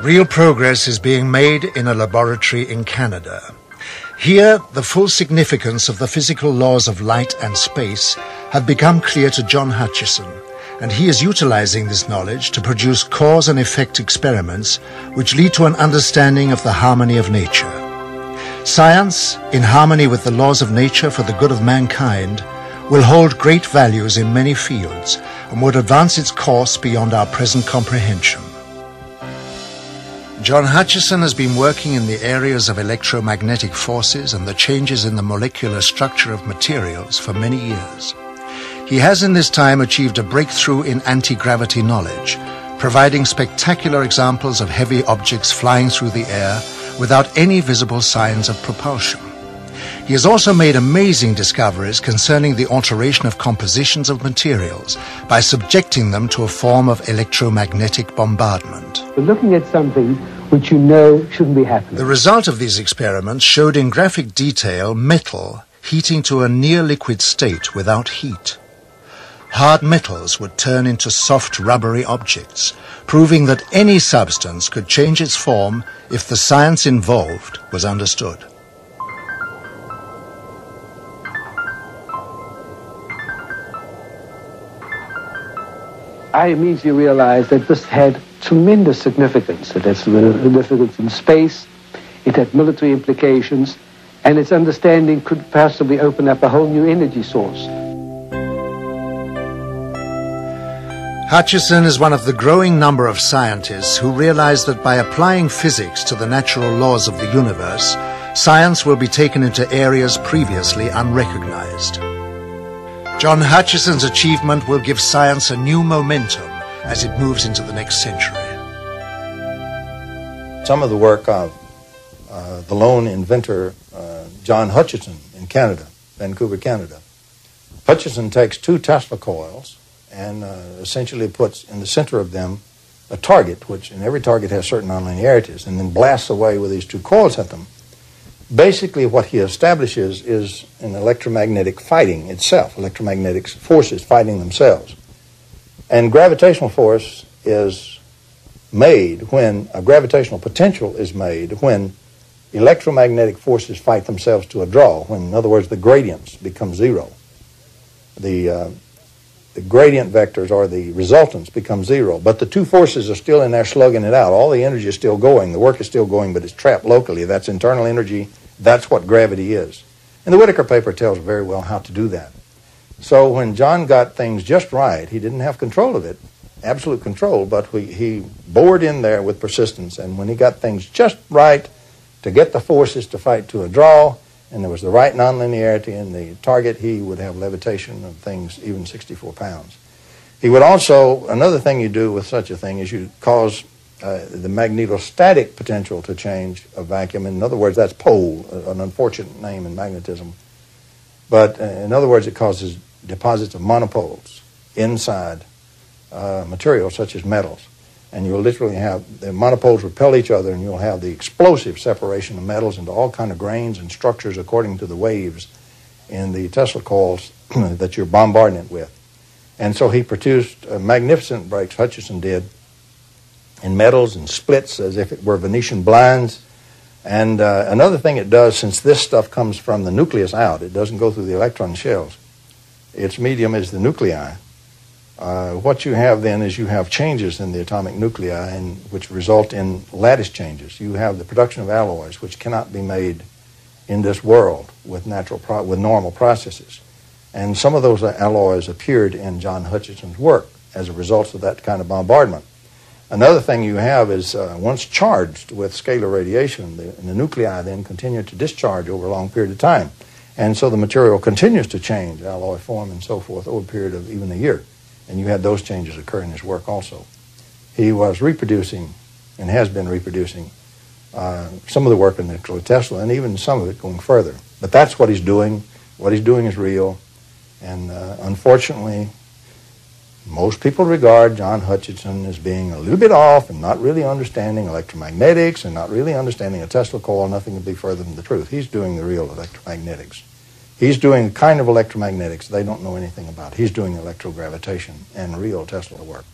Real progress is being made in a laboratory in Canada. Here, the full significance of the physical laws of light and space have become clear to John Hutchison, and he is utilizing this knowledge to produce cause and effect experiments which lead to an understanding of the harmony of nature. Science, in harmony with the laws of nature for the good of mankind, will hold great values in many fields and would advance its course beyond our present comprehension. John Hutchison has been working in the areas of electromagnetic forces and the changes in the molecular structure of materials for many years. He has in this time achieved a breakthrough in anti-gravity knowledge, providing spectacular examples of heavy objects flying through the air without any visible signs of propulsion. He has also made amazing discoveries concerning the alteration of compositions of materials by subjecting them to a form of electromagnetic bombardment. We're looking at something which you know shouldn't be happening. The result of these experiments showed in graphic detail metal heating to a near-liquid state without heat. Hard metals would turn into soft rubbery objects, proving that any substance could change its form if the science involved was understood. I immediately realized that this had tremendous significance. It had significance in space, it had military implications, and its understanding could possibly open up a whole new energy source. Hutchison is one of the growing number of scientists who realize that by applying physics to the natural laws of the universe, science will be taken into areas previously unrecognized. John Hutchison's achievement will give science a new momentum as it moves into the next century. Some of the work of the lone inventor, John Hutchison in Canada, Vancouver, Canada. Hutchison takes two Tesla coils and essentially puts in the center of them a target, and every target has certain nonlinearities, and then blasts away with these two coils at them. Basically, what he establishes is an electromagnetic fighting itself, electromagnetic forces fighting themselves. And gravitational force is made when, a gravitational potential is made when electromagnetic forces fight themselves to a draw, when, in other words, the gradients become zero. The gradient vectors, or the resultants, become zero, but the two forces are still in there slugging it out. All the energy is still going, the work is still going, but it's trapped locally. That's internal energy. That's what gravity is. And the Whittaker paper tells very well how to do that. So when John got things just right, he didn't have control of it, absolute control, but he bored in there with persistence, and when he got things just right to get the forces to fight to a draw, and there was the right nonlinearity in the target, he would have levitation of things even 64 pounds. He would also, another thing you do with such a thing is you cause the magnetostatic potential to change a vacuum. In other words, that's pole, an unfortunate name in magnetism. But in other words, it causes deposits of monopoles inside materials such as metals. And you'll literally have the monopoles repel each other, and you'll have the explosive separation of metals into all kind of grains and structures according to the waves in the Tesla coils that you're bombarding it with. And so he produced magnificent breaks, Hutchison did, in metals and splits as if it were Venetian blinds. And another thing it does, since this stuff comes from the nucleus out, it doesn't go through the electron shells. Its medium is the nuclei. What you have then is you have changes in the atomic nuclei, which result in lattice changes. You have the production of alloys, which cannot be made in this world with normal processes. And some of those alloys appeared in John Hutchison's work as a result of that kind of bombardment. Another thing you have is once charged with scalar radiation, the nuclei then continue to discharge over a long period of time. And so the material continues to change, alloy form and so forth, over a period of even a year. And you had those changes occur in his work also. He was reproducing, and has been reproducing, some of the work in Nikola Tesla, and even some of it going further. But that's what he's doing. What he's doing is real. And unfortunately, most people regard John Hutchison as being a little bit off and not really understanding electromagnetics and not really understanding a Tesla coil. Nothing could be further from the truth. He's doing the real electromagnetics. He's doing the kind of electromagnetics they don't know anything about. He's doing electrogravitation and real Tesla work.